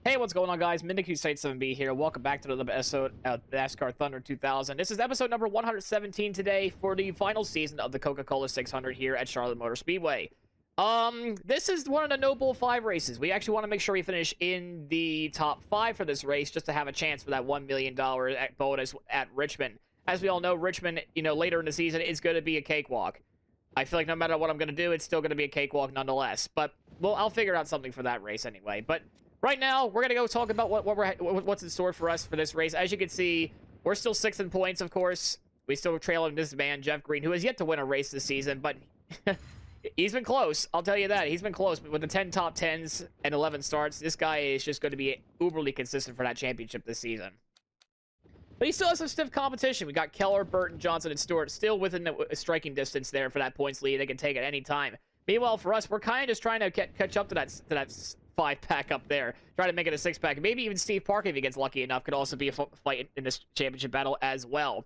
Hey, what's going on, guys? MidniQ7B here. Welcome back to another episode of NASCAR Thunder 2000. This is episode number 117 today for the final season of the Coca-Cola 600 here at Charlotte Motor Speedway. This is one of the No Bull 5 races. We actually want to make sure we finish in the top 5 for this race just to have a chance for that $1 million bonus at Richmond. As we all know, Richmond, later in the season is going to be a cakewalk. I feel like no matter what I'm going to do, it's still going to be a cakewalk nonetheless. But, well, I'll figure out something for that race anyway. But right now, we're going to go talk about what's in store for us for this race. As you can see, we're still 6th in points, of course. We still trailing this man, Jeff Green, who has yet to win a race this season, but he's been close. I'll tell you that. He's been close. With the 10 top 10s and 11 starts, this guy is just going to be uberly consistent for that championship this season. But he still has some stiff competition. We got Keller, Burton, Johnson, and Stewart still within the striking distance there for that points lead. They can take it any time. Meanwhile, for us, we're kind of just trying to catch up to that 5-pack up there. Try to make it a 6-pack. Maybe even Steve Parker, if he gets lucky enough, could also be a fight in this championship battle as well.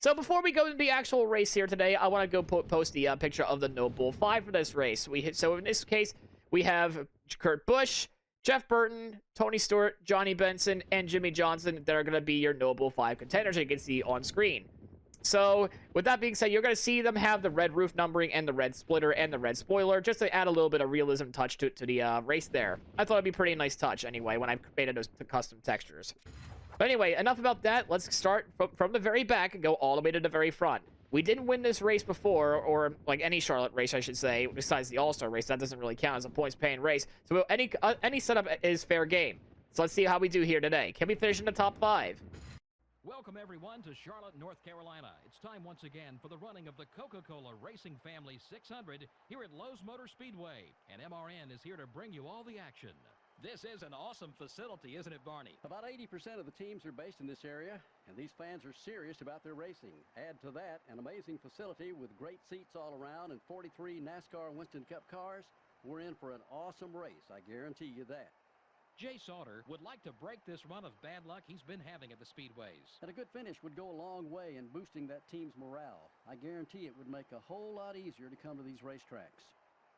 So before we go into the actual race here today, I want to go post the picture of the No Bull 5 for this race. So in this case, we have Kurt Busch, Jeff Burton, Tony Stewart, Johnny Benson, and Jimmy Johnson that are going to be your No Bull 5 contenders you can see on screen. So, with that being said, you're going to see them have the red roof numbering and the red splitter and the red spoiler, just to add a little bit of realism touch to the race there. I thought it'd be a pretty nice touch anyway when I created those custom textures. But anyway, enough about that. Let's start from the very back and go all the way to the very front. We didn't win this race before, or like any Charlotte race, I should say, besides the All-Star race. That doesn't really count as a points-paying race. So any setup is fair game. So let's see how we do here today. Can we finish in the top 5? Welcome, everyone, to Charlotte, North Carolina. It's time once again for the running of the Coca-Cola Racing Family 600 here at Lowe's Motor Speedway. And MRN is here to bring you all the action. This is an awesome facility, isn't it, Barney? About 80% of the teams are based in this area, and these fans are serious about their racing. Add to that an amazing facility with great seats all around and 43 NASCAR Winston Cup cars. We're in for an awesome race, I guarantee you that. Jay Sauter would like to break this run of bad luck he's been having at the speedways. And a good finish would go a long way in boosting that team's morale. I guarantee it would make a whole lot easier to come to these racetracks.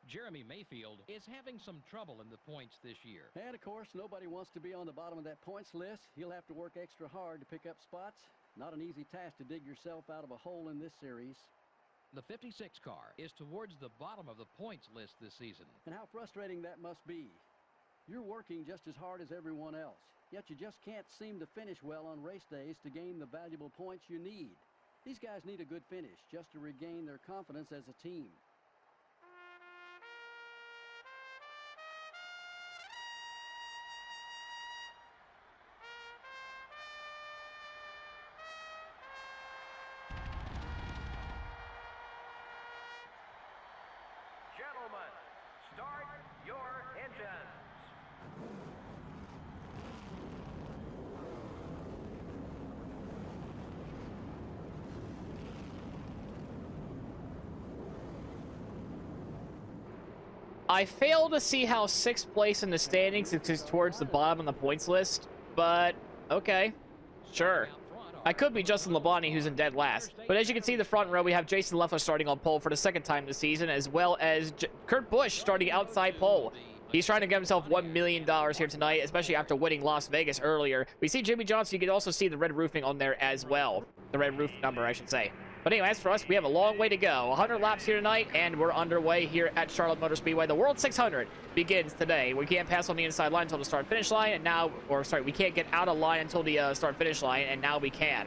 Jeremy Mayfield is having some trouble in the points this year. And, of course, nobody wants to be on the bottom of that points list. He'll have to work extra hard to pick up spots. Not an easy task to dig yourself out of a hole in this series. The 56 car is towards the bottom of the points list this season. And how frustrating that must be. You're working just as hard as everyone else, yet you just can't seem to finish well on race days to gain the valuable points you need. These guys need a good finish just to regain their confidence as a team. Gentlemen, start your engines. I fail to see how 6th place in the standings is towards the bottom of the points list, but okay, sure. I could be Justin Labonte, who's in dead last. But as you can see, the front row, we have Jason Leffler starting on pole for the 2nd time this season, as well as Kurt Busch starting outside pole. He's trying to get himself $1 million here tonight, especially after winning Las Vegas earlier. We see Jimmy Johnson. You can also see the red roofing on there as well. The red roof number, I should say. But anyway, as for us, we have a long way to go. 100 laps here tonight, and we're underway here at Charlotte Motor Speedway. The World 600 begins today. We can't pass on the inside line until the start-finish line, and now, or sorry, we can't get out of line until the start-finish line, and now we can.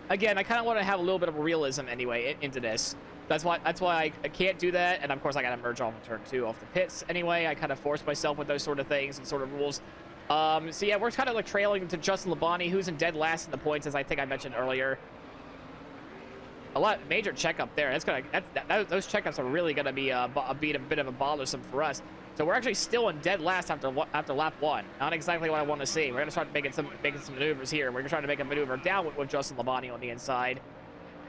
Again, I kind of want to have a little bit of realism anyway into this. That's why I can't do that, and of course I got to merge off in turn 2 off the pits. Anyway, I kind of force myself with those sort of things and sort of rules. So yeah, we're kind of like trailing to Justin Labonte, who's in dead last in the points, as I think I mentioned earlier. Major checkup there. Those checkups are really gonna be a bit of a bothersome for us. So we're actually still in dead last after lap 1. Not exactly what I want to see. We're gonna start making some maneuvers here. We're gonna try to make a maneuver down with Justin Labonte on the inside,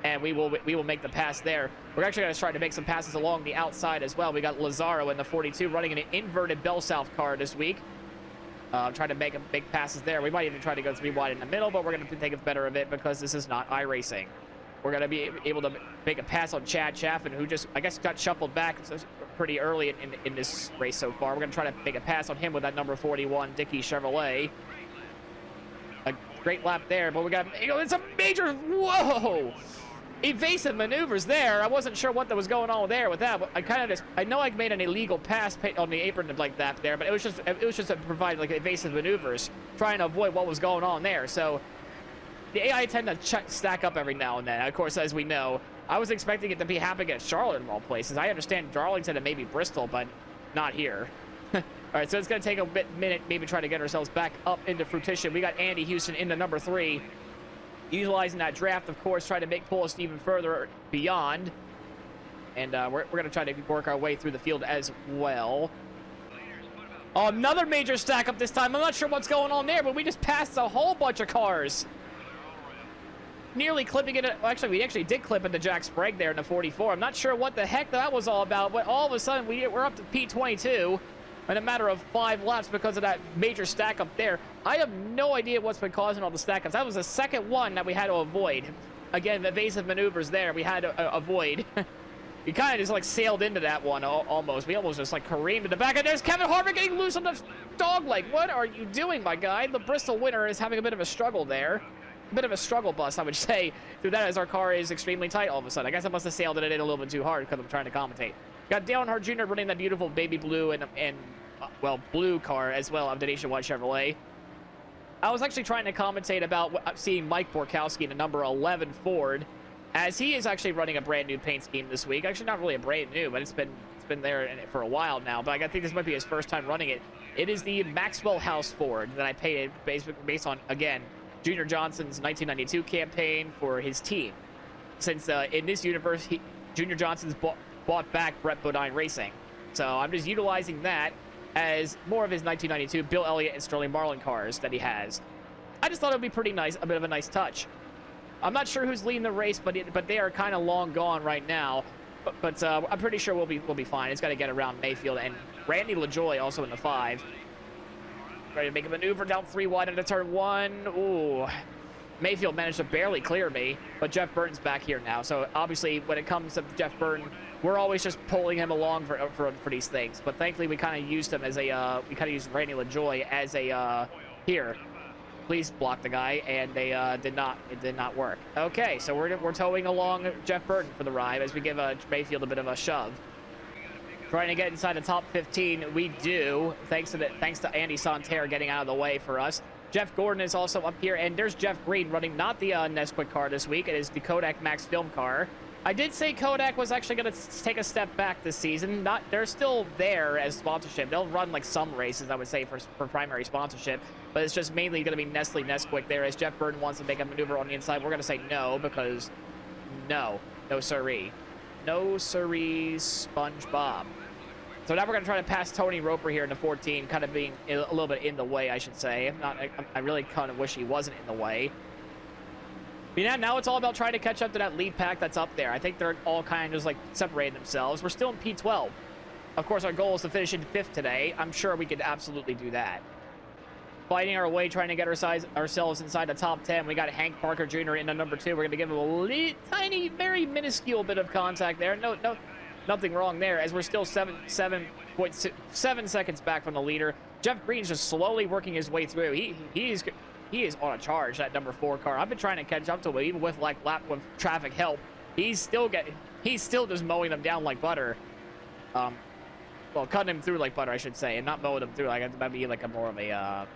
and we will make the pass there. We're actually gonna try to make some passes along the outside as well. We got Lazaro in the 42 running in an inverted Bell South car this week. Trying to make big passes there. We might even try to go 3 wide in the middle, but we're gonna take it better of it because this is not iRacing. We're going to be able to make a pass on Chad Chaffin, who just, I guess, got shuffled back pretty early in this race so far. We're going to try to make a pass on him with that number 41 Dickey Chevrolet. A great lap there, but we got, it's a major, whoa! Evasive maneuvers there. I wasn't sure what was going on there with that. But I know I made an illegal pass on the apron like that there, but it was just to provide like evasive maneuvers, trying to avoid what was going on there. So the AI tend to stack up every now and then. Of course, as we know, I was expecting it to be happening at Charlotte of all places. I understand Darlington and maybe Bristol, but not here. All right, so it's going to take a minute, maybe try to get ourselves back up into fruition. We got Andy Houston in the number 3. Utilizing that draft, of course, trying to pull us even further beyond. And we're going to try to work our way through the field as well. Oh, another major stack up this time. I'm not sure what's going on there, but we just passed a whole bunch of cars. Nearly clipping it. Actually, we actually did clip into Jack Sprague there in the 44. I'm not sure what the heck that was all about, but all of a sudden we're up to P22 in a matter of 5 laps because of that major stack up there. I have no idea what's been causing all the stack ups. That was the second one that we had to avoid. Again, evasive maneuvers there we had to avoid. We kind of just like sailed into that one almost. We almost just like careened in the back. And there's Kevin Harvick getting loose on the dog leg. What are you doing, my guy? The Bristol winner is having a bit of a struggle there. A bit of a struggle bus, I would say, through that, as our car is extremely tight all of a sudden. I guess I must have sailed it in a little bit too hard because I'm trying to commentate. Got Dale Earnhardt Jr. running that beautiful baby blue and well, blue car as well of the Nationwide Chevrolet. I was actually trying to commentate about seeing Mike Borkowski in the number 11 Ford, as he is actually running a brand new paint scheme this week. Actually, not really a brand new, but it's been there for a while now. But I think this might be his first time running it. It is the Maxwell House Ford that I painted based on, again, Junior Johnson's 1992 campaign for his team. Since in this universe, Junior Johnson's bought back Brett Bodine Racing. So I'm just utilizing that as more of his 1992 Bill Elliott and Sterling Marlin cars that he has. I just thought it would be pretty nice, a bit of a nice touch. I'm not sure who's leading the race, but they are kind of long gone right now. But I'm pretty sure we'll be fine. It's got to get around Mayfield and Randy LaJoy also in the 5. Ready to make a maneuver down 3 wide into turn 1. Ooh. Mayfield managed to barely clear me, but Jeff Burton's back here now. So obviously, when it comes to Jeff Burton, we're always just pulling him along for these things. But thankfully, we kind of used him as a we kind of used Randy LaJoy as a here. Please block the guy, and they did not. It did not work. Okay, so we're towing along Jeff Burton for the ride as we give Mayfield a bit of a shove. Trying to get inside the top 15, we do, thanks to Andy Santerre getting out of the way for us. Jeff Gordon is also up here, and there's Jeff Green running not the Nesquik car this week. It is the Kodak Max Film car. I did say Kodak was actually going to take a step back this season. They're still there as sponsorship. They'll run like some races, I would say, for primary sponsorship, but it's just mainly going to be Nestle Nesquik there. As Jeff Burton wants to make a maneuver on the inside, we're going to say no, because no siree. No siree, SpongeBob. So now we're going to try to pass Tony Roper here in the 14, kind of being a little bit in the way, I should say. I really kind of wish he wasn't in the way. But yeah, now it's all about trying to catch up to that lead pack that's up there. I think they're all kind of just like separating themselves. We're still in P12. Of course, our goal is to finish in 5th today. I'm sure we could absolutely do that. Fighting our way, trying to get ourselves inside the top 10. We got Hank Parker Jr. in the number 2. We're going to give him a tiny, very minuscule bit of contact there. Nothing wrong there, as we're still 7.7 seconds back from the leader. Jeff Green's just slowly working his way through. He is on a charge, that number 4 car. I've been trying to catch up to him, even with with traffic help. He's still just mowing them down like butter. Well, cutting him through like butter, I should say, and not mowing them through. Like that'd be like more of a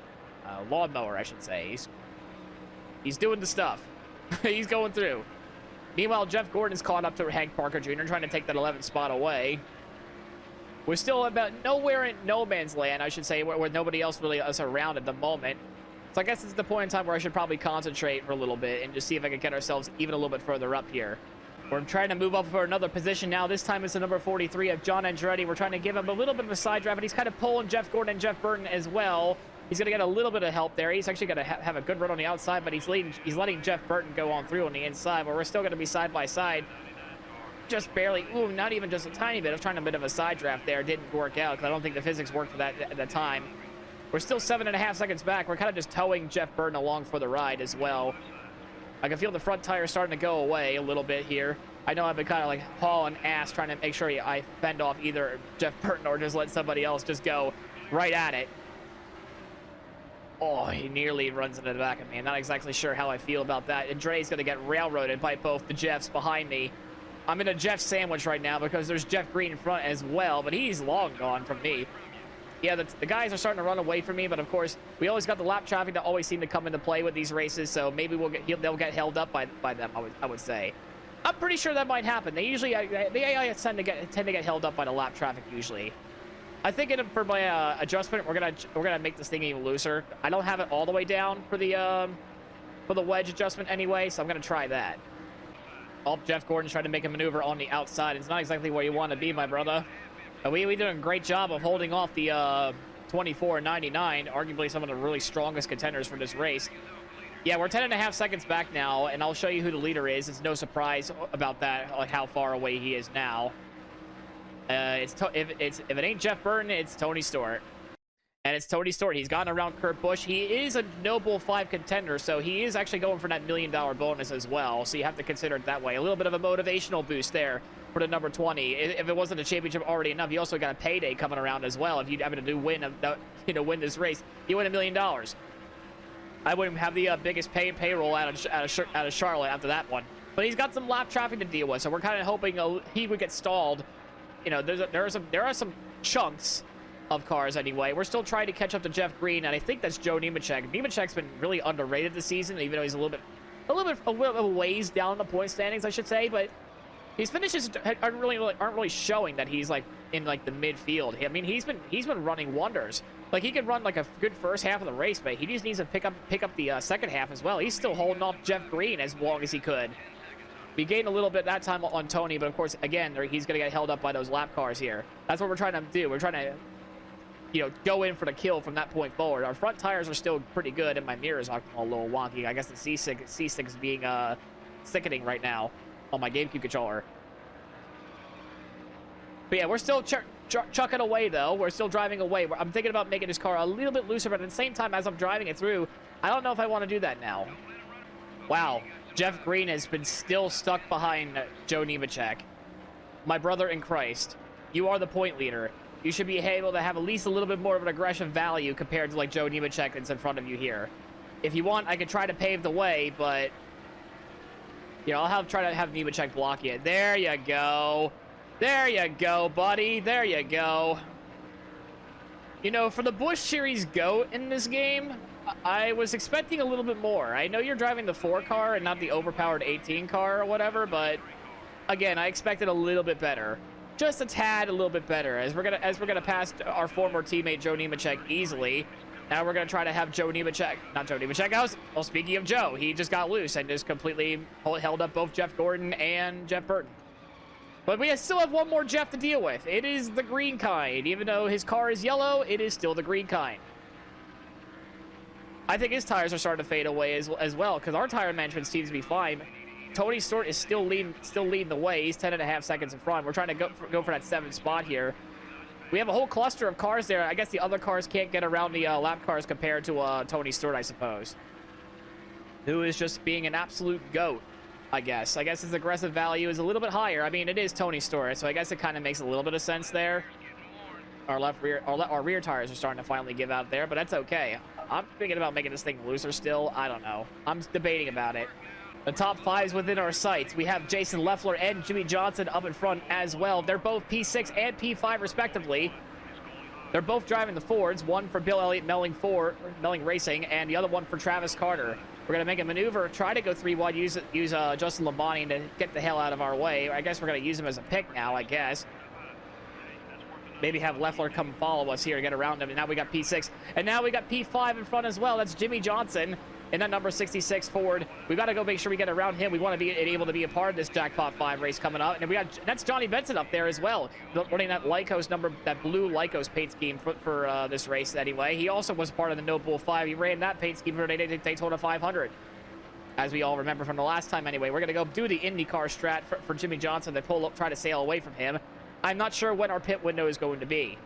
lawnmower, I should say. He's doing the stuff. He's going through. Meanwhile, Jeff Gordon is caught up to Hank Parker Jr., trying to take that 11th spot away. We're still about nowhere in no man's land, I should say, where nobody else really is around at the moment. So I guess it's the point in time where I should probably concentrate for a little bit and just see if I can get ourselves even a little bit further up here. We're trying to move up for another position now. This time it's the number 43 of John Andretti. We're trying to give him a little bit of a side drive, but he's kind of pulling Jeff Gordon and Jeff Burton as well. He's going to get a little bit of help there. He's actually going to have a good run on the outside, but he's letting Jeff Burton go on through on the inside, but we're still going to be side by side. Just barely, ooh, not even just a tiny bit. I was trying a bit of a side draft there. Didn't work out because I don't think the physics worked for that at the time. We're still 7.5 seconds back. We're kind of just towing Jeff Burton along for the ride as well. I can feel the front tire starting to go away a little bit here. I know I've been kind of like hauling ass trying to make sure I fend off either Jeff Burton or just let somebody else just go right at it. Oh, he nearly runs into the back of me. I'm not exactly sure how I feel about that. And Dre's going to get railroaded by both the Jeffs behind me. I'm in a Jeff sandwich right now because there's Jeff Green in front as well, but he's long gone from me. Yeah, the guys are starting to run away from me, but of course, we always got the lap traffic that always seem to come into play with these races, so maybe they'll get held up by them, I would say. I'm pretty sure that might happen. They usually tend to get held up by the lap traffic usually. I think for my adjustment, we're gonna make this thing even looser. I don't have it all the way down for the wedge adjustment anyway, so I'm gonna try that. Oh, Jeff Gordon's trying to make a maneuver on the outside. It's not exactly where you want to be, my brother. We did a great job of holding off the 24.99, arguably some of the really strongest contenders for this race. Yeah, we're 10.5 seconds back now, and I'll show you who the leader is. It's no surprise about that, like how far away he is now. If it ain't Jeff Burton, it's Tony Stewart. And it's Tony Stewart. He's gotten around Kurt Busch. He is a Noble 5 contender, so he is actually going for that $1 million bonus as well. So you have to consider it that way. A little bit of a motivational boost there for the number 20. If it wasn't a championship already enough, you also got a payday coming around as well. If you happen to win this race, you win $1 million. I wouldn't have the biggest payroll out of Charlotte after that one. But he's got some lap traffic to deal with, so we're kind of hoping he would get stalled. You know, there are some chunks of cars anyway. We're still trying to catch up to Jeff Green, and I think that's Joe Nemechek. Nemechek's been really underrated this season, even though he's a little bit ways down the point standings, I should say. But his finishes aren't really showing that he's like in like the midfield. I mean, he's been running wonders. Like he could run like a good first half of the race, but he just needs to pick up the second half as well. He's still holding off Jeff Green as long as he could. We gained a little bit that time on Tony, but of course, again, he's going to get held up by those lap cars here. That's what we're trying to do. We're trying to, go in for the kill from that point forward. Our front tires are still pretty good, and my mirror's a little wonky. I guess the C6 is being sickening right now on my GameCube controller. But yeah, we're still chucking away, though. We're still driving away. I'm thinking about making this car a little bit looser, but at the same time, as I'm driving it through, I don't know if I want to do that now. Wow. Jeff Green has been still stuck behind Joe Nemechek. My brother in Christ, you are the point leader. You should be able to have at least a little bit more of an aggressive value compared to like Joe Nemechek that's in front of you here. If you want, I could try to pave the way, but I'll try to have Nemechek block you. There you go. There you go, buddy. There you go. For the Busch Series GOAT in this game, I was expecting a little bit more. I know you're driving the 4 car and not the overpowered 18 car or whatever, but again, I expected a little bit better. Just a tad a little bit better. As we're gonna pass our former teammate Joe Nemechek easily. Now we're gonna try to have Joe Nemechek, not Joe Nemechek. Well, speaking of Joe, he just got loose and just completely held up both Jeff Gordon and Jeff Burton. But we still have one more Jeff to deal with. It is the green kind. Even though his car is yellow, it is still the green kind. I think his tires are starting to fade away as well, because our tire management seems to be fine. Tony Stewart is still leading the way. He's 10.5 seconds in front. We're trying to go for that 7th spot here. We have a whole cluster of cars there. I guess the other cars can't get around the lap cars compared to Tony Stewart, I suppose. Who is just being an absolute GOAT, I guess. I guess his aggressive value is a little bit higher. I mean, it is Tony Stewart, so I guess it kind of makes a little bit of sense there. Our rear tires are starting to finally give out there, but that's okay. I'm thinking about making this thing looser still. I don't know. I'm debating about it. The top 5's within our sights. We have Jason Leffler and Jimmy Johnson up in front as well. They're both P6 and P5 respectively. They're both driving the Fords, one for Bill Elliott Melling Racing, and the other one for Travis Carter. We're going to make a maneuver, try to go 3 wide, use Justin Labonte to get the hell out of our way. I guess we're going to use him as a pick now, I guess. Maybe have Leffler come follow us here to get around him. And now we got P6. And now we got P5 in front as well. That's Jimmy Johnson in that number 66 Ford. We've got to go make sure we get around him. We want to be able to be a part of this Jackpot 5 race coming up. And that's Johnny Benson up there as well, running that Lycos that blue Lycos paint scheme for this race anyway. He also was part of the No Bull 5. He ran that paint scheme for the Daytona 500. As we all remember from the last time anyway. We're going to go do the IndyCar strat for Jimmy Johnson to try to sail away from him. I'm not sure when our pit window is going to be.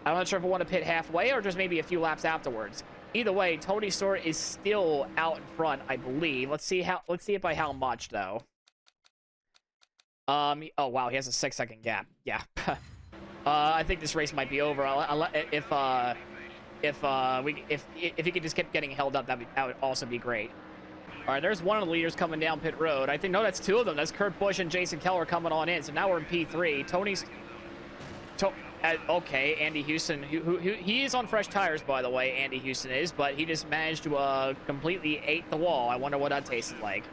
I'm not sure if we want to pit halfway or just maybe a few laps afterwards. Either way, Tony Stewart is still out in front, I believe. Let's see it by how much, though. Oh wow, he has a 6-second gap. Yeah. I think this race might be over. If he could just keep getting held up, that would also be great. All right, there's one of the leaders coming down pit road. I think, no, that's two of them. That's Kurt Busch and Jason Keller coming on in. So now we're in P3. Okay, Andy Houston, he is on fresh tires, by the way, Andy Houston is, but he just managed to completely ate the wall. I wonder what that tasted like.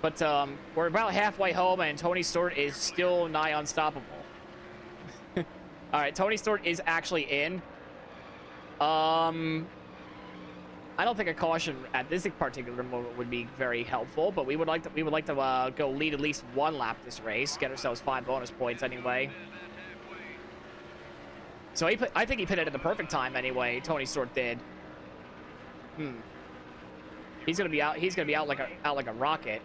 But we're about halfway home, and Tony Stewart is still nigh unstoppable. All right, Tony Stewart is actually in. I don't think a caution at this particular moment would be very helpful, but we would like to go lead at least one lap this race, get ourselves 5 bonus points anyway. So I think he pitted at the perfect time anyway. Tony Stewart did. He's gonna be out. He's gonna be out like a rocket.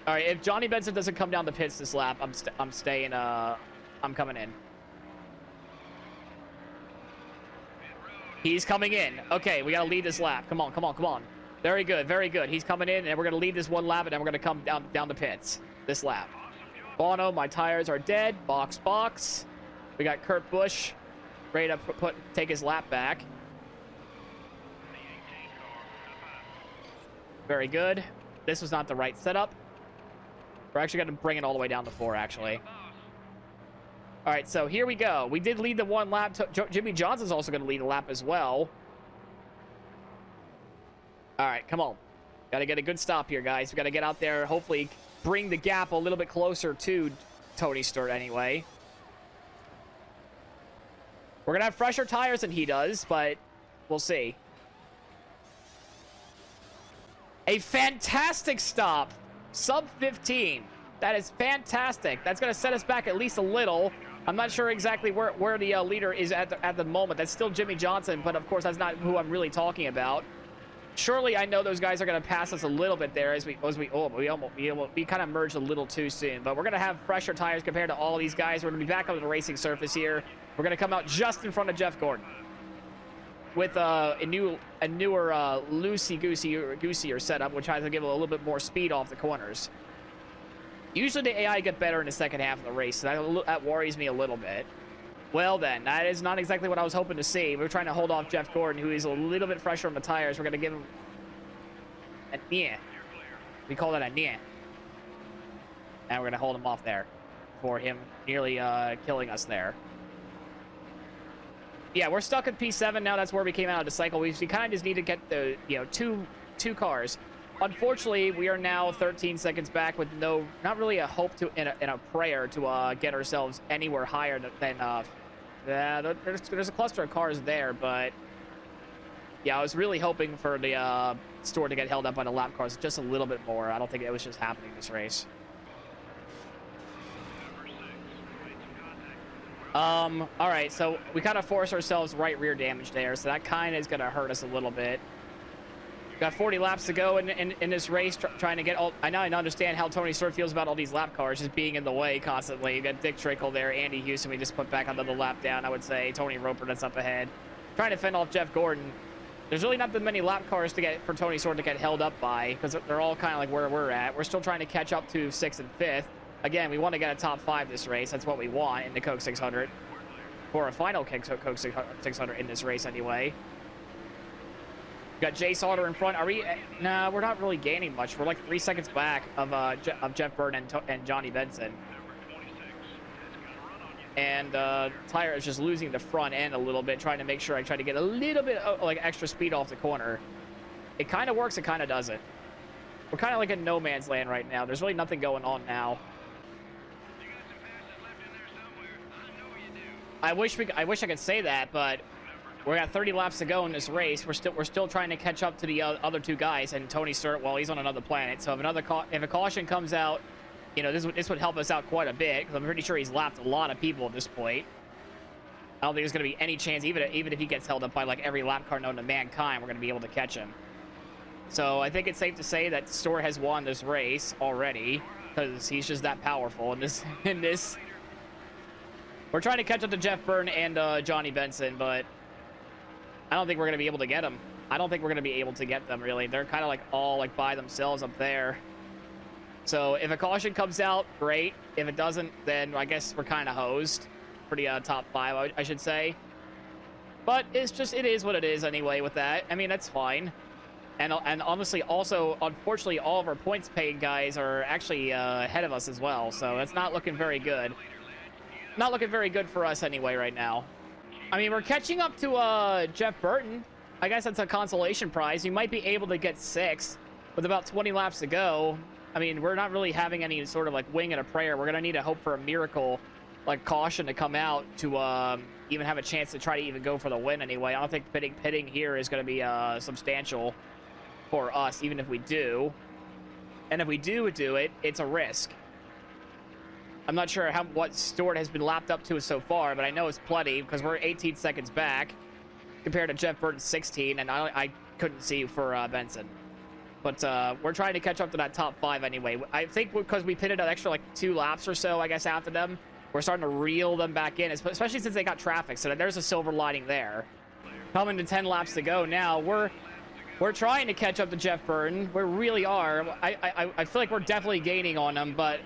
All right, if Johnny Benson doesn't come down the pits this lap, I'm staying. I'm coming in. He's coming in. Okay, we gotta lead this lap. Come on, come on, come on. Very good, very good. He's coming in, and we're gonna lead this one lap, and then we're gonna come down the pits this lap. Bono, my tires are dead. Box, box. We got Kurt Busch ready to take his lap back. Very good. This was not the right setup. We're actually gonna bring it all the way down to 4, actually. All right, so here we go. We did lead the one lap. Jimmy Johnson's also going to lead a lap as well. All right, come on. Got to get a good stop here, guys. We got to get out there, hopefully bring the gap a little bit closer to Tony Stewart anyway. We're going to have fresher tires than he does, but we'll see. A fantastic stop. Sub 15. That is fantastic. That's going to set us back at least a little. I'm not sure exactly where the leader is at the moment. That's still Jimmy Johnson, but of course that's not who I'm really talking about. Surely I know those guys are going to pass us a little bit there we kind of merged a little too soon. But we're going to have fresher tires compared to all these guys. We're going to be back on the racing surface here. We're going to come out just in front of Jeff Gordon with a newer loosey-goosey setup, which has to give a little bit more speed off the corners. Usually the AI get better in the second half of the race, so that worries me a little bit. Well then, that is not exactly what I was hoping to see. We're trying to hold off Jeff Gordon, who is a little bit fresher on the tires. We're going to give him a yeah. We call that a yeah. And we're going to hold him off there for him nearly killing us there. Yeah, we're stuck at P7 now. That's where we came out of the cycle. We kind of just need to get the two cars. Unfortunately, we are now 13 seconds back with not really a hope in a prayer to get ourselves anywhere higher than there's a cluster of cars there, but yeah, I was really hoping for the Stewart to get held up by the lap cars just a little bit more. I don't think it was just happening this race. All right, so we kind of forced ourselves right rear damage there, so that kind of is going to hurt us a little bit. Got 40 laps to go in this race, trying to get all... I now understand how Tony Stewart feels about all these lap cars just being in the way constantly. You got Dick Trickle there, Andy Houston, we just put back on the lap down, I would say. Tony Roper, that's up ahead. Trying to fend off Jeff Gordon. There's really not that many lap cars for Tony Stewart to get held up by, because they're all kind of like where we're at. We're still trying to catch up to 6th and 5th. Again, we want to get a top 5 this race. That's what we want in the Coke 600. For a final Coke 600 in this race anyway. Got Jay Sauter in front. Are we? Nah, we're not really gaining much. We're like 3 seconds back of Jeff Burton and Johnny Benson. And Tire is just losing the front end a little bit, trying to make sure I try to get a little bit of like extra speed off the corner. It kind of works. It kind of doesn't. We're kind of like in no man's land right now. There's really nothing going on now. I wish I could say that, but we got 30 laps to go in this race. We're still trying to catch up to the other two guys, and Tony Stewart, well, he's on another planet. So if a caution comes out, this would help us out quite a bit, because I'm pretty sure he's lapped a lot of people at this point. I don't think there's going to be any chance, even if he gets held up by like every lap car known to mankind, we're going to be able to catch him. So I think it's safe to say that Stewart has won this race already, because he's just that powerful in this. We're trying to catch up to Jeff Byrne and Johnny Benson, but I don't think we're going to be able to get them. I don't think we're going to be able to get them, really. They're kind of like all like by themselves up there. So if a caution comes out, great. If it doesn't, then I guess we're kind of hosed. Pretty top 5, I should say. But it's just, it is what it is anyway with that. I mean, that's fine. And honestly, also, unfortunately, all of our points paid guys are actually ahead of us as well. So that's not looking very good. Not looking very good for us anyway right now. I mean, we're catching up to Jeff Burton. I guess that's a consolation prize. You might be able to get 6 with about 20 laps to go. I mean, we're not really having any sort of like wing and a prayer. We're going to need to hope for a miracle, like caution to come out to even have a chance to try to even go for the win anyway. I don't think pitting here is going to be substantial for us, even if we do. And if we do it, it's a risk. I'm not sure what Stewart has been lapped up to so far, but I know it's plenty because we're 18 seconds back compared to Jeff Burton's 16, and I couldn't see for Benson. But we're trying to catch up to that top 5 anyway. I think because we pitted an extra like 2 laps or so, I guess, after them, we're starting to reel them back in, especially since they got traffic. So there's a silver lining there. Coming to 10 laps to go now, we're trying to catch up to Jeff Burton. We really are. I feel like we're definitely gaining on him, but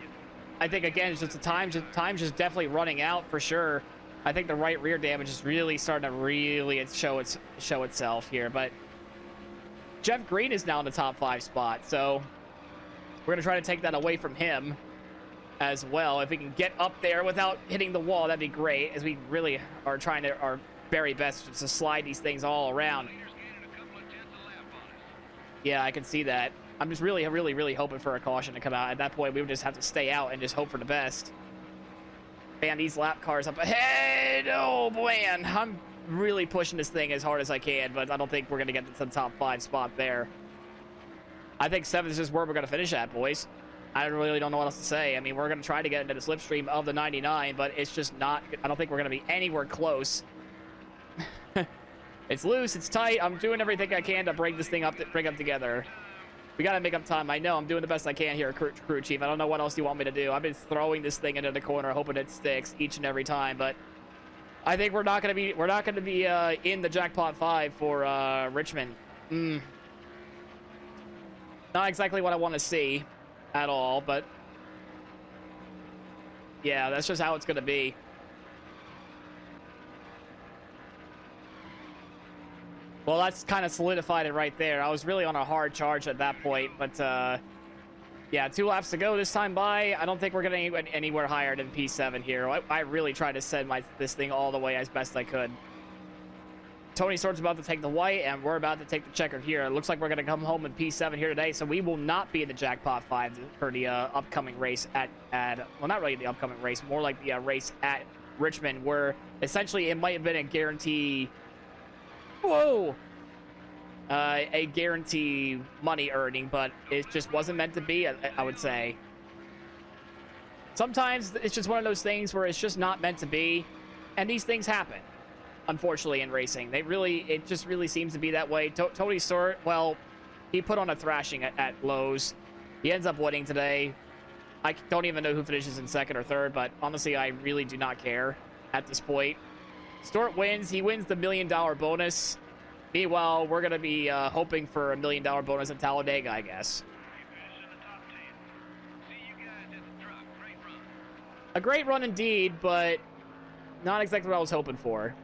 I think again it's just the time's just definitely running out for sure. I think the right rear damage is really starting to show itself here, but Jeff Green is now in the top 5 spot, so we're gonna try to take that away from him as well. If we can get up there without hitting the wall, that'd be great, as we really are trying to our very best to slide these things all around. Yeah, I can see that. I'm just really hoping for a caution to come out. At that point, we would just have to stay out and just hope for the best. Man, these lap cars up ahead. Oh, man. I'm really pushing this thing as hard as I can, but I don't think we're going to get to the top 5 spot there. I think 7th is just where we're going to finish at, boys. I really don't know what else to say. I mean, we're going to try to get into the slipstream of the 99, but it's just not... I don't think we're going to be anywhere close. It's loose. It's tight. I'm doing everything I can to bring this thing up, bring up together. We got to make up time. I know I'm doing the best I can here, crew chief. I don't know what else you want me to do. I've been throwing this thing into the corner, hoping it sticks each and every time, but I think we're not going to be in the jackpot 5 for Richmond. Not exactly what I want to see at all, but yeah, that's just how it's going to be. Well, that's kind of solidified it right there. I was really on a hard charge at that point, but yeah, 2 laps to go this time by. I don't think we're going to anywhere higher than P7 here. I really tried to send this thing all the way as best I could. Tony Stewart's about to take the white, and we're about to take the checkered here. It looks like we're going to come home in P7 here today, so we will not be in the jackpot 5 for the upcoming race at well, not really the upcoming race, more like the race at Richmond, where essentially it might have been a guarantee... Whoa! A guarantee money earning, but it just wasn't meant to be, I would say. Sometimes it's just one of those things where it's just not meant to be, and these things happen, unfortunately, in racing. It just really seems to be that way. Tony Stewart, well, he put on a thrashing at Lowe's. He ends up winning today. I don't even know who finishes in 2nd or 3rd, but honestly, I really do not care at this point. Stewart wins. He wins the $1 million bonus. Meanwhile, we're going to be hoping for a $1 million bonus at Talladega, I guess. A great run indeed, but not exactly what I was hoping for.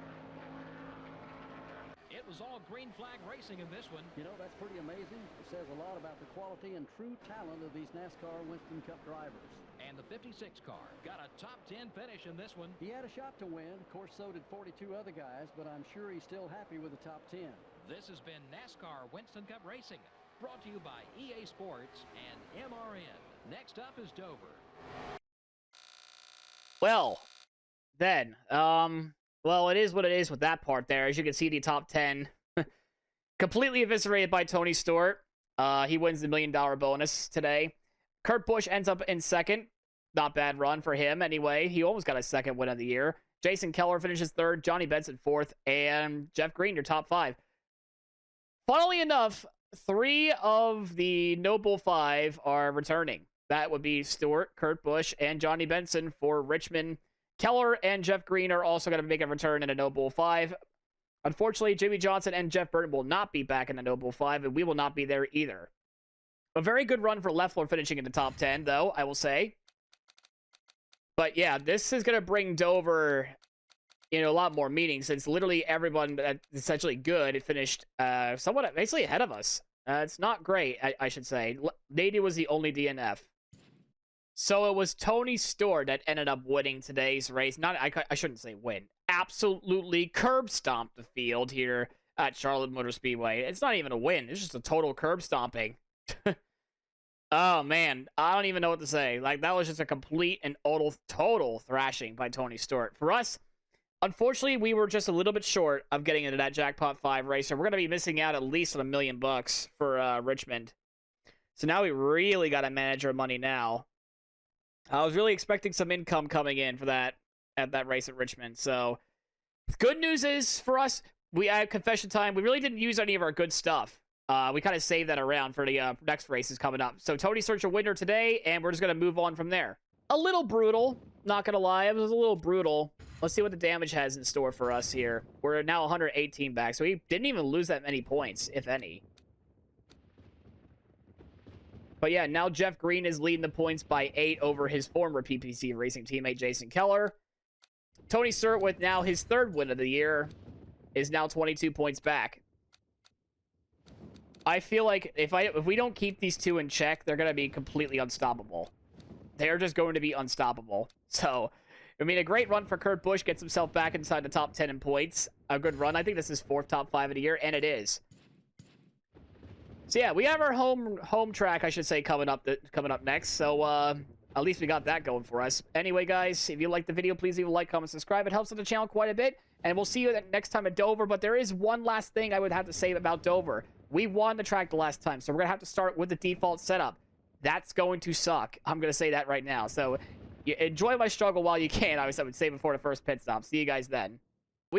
It was all green flag racing in this one. You know, that's pretty amazing. It says a lot about the quality and true talent of these NASCAR Winston Cup drivers. And the 56 car got a top 10 finish in this one. He had a shot to win. Of course, so did 42 other guys, but I'm sure he's still happy with the top 10. This has been NASCAR Winston Cup Racing, brought to you by EA Sports and MRN. Next up is Dover. Well, then, well, it is what it is with that part there. As you can see, the top 10 completely eviscerated by Tony Stewart. He wins the $1 million bonus today. Kurt Busch ends up in 2nd. Not bad run for him anyway. He almost got a 2nd win of the year. Jason Keller finishes 3rd. Johnny Benson 4th. And Jeff Green, your top 5. Funnily enough, 3 of the Noble 5 are returning. That would be Stewart, Kurt Busch, and Johnny Benson for Richmond. Keller and Jeff Green are also going to make a return in a Noble 5. Unfortunately, Jimmy Johnson and Jeff Burton will not be back in the Noble 5, and we will not be there either. A very good run for Leffler finishing in the top 10, though, I will say. But yeah, this is going to bring Dover, a lot more meaning, since literally everyone that's essentially good, it finished somewhat basically ahead of us. It's not great, I should say. Nady was the only DNF. So it was Tony Stewart that ended up winning today's race. I shouldn't say win. Absolutely curb stomped the field here at Charlotte Motor Speedway. It's not even a win. It's just a total curb stomping. Oh, man. I don't even know what to say. Like, that was just a complete and total thrashing by Tony Stewart. For us, unfortunately, we were just a little bit short of getting into that Jackpot 5 race, so we're going to be missing out at least on $1 million for Richmond. So now we really got to manage our money now. I was really expecting some income coming in for that at that race at Richmond. So, good news is, for us, we had confession time. We really didn't use any of our good stuff. We kind of saved that around for the next races coming up. So, Tony Stewart's a winner today, and we're just going to move on from there. A little brutal, not going to lie. It was a little brutal. Let's see what the damage has in store for us here. We're now 118 back, so we didn't even lose that many points, if any. But yeah, now Jeff Green is leading the points by 8 over his former PPC racing teammate, Jason Keller. Tony Stewart, with now his 3rd win of the year, is now 22 points back. I feel like if we don't keep these two in check, they're going to be completely unstoppable. They're just going to be unstoppable. So, I mean, a great run for Kurt Busch, gets himself back inside the top 10 in points. A good run. I think this is 4th top 5 of the year, and it is. So yeah, we have our home track, I should say, coming up next. So at least we got that going for us. Anyway, guys, if you liked the video, please leave a like, comment, subscribe. It helps with the channel quite a bit. And we'll see you next time at Dover. But there is one last thing I would have to say about Dover. We won the track the last time, so we're going to have to start with the default setup. That's going to suck. I'm going to say that right now. So enjoy my struggle while you can. I would say before the first pit stop. See you guys then.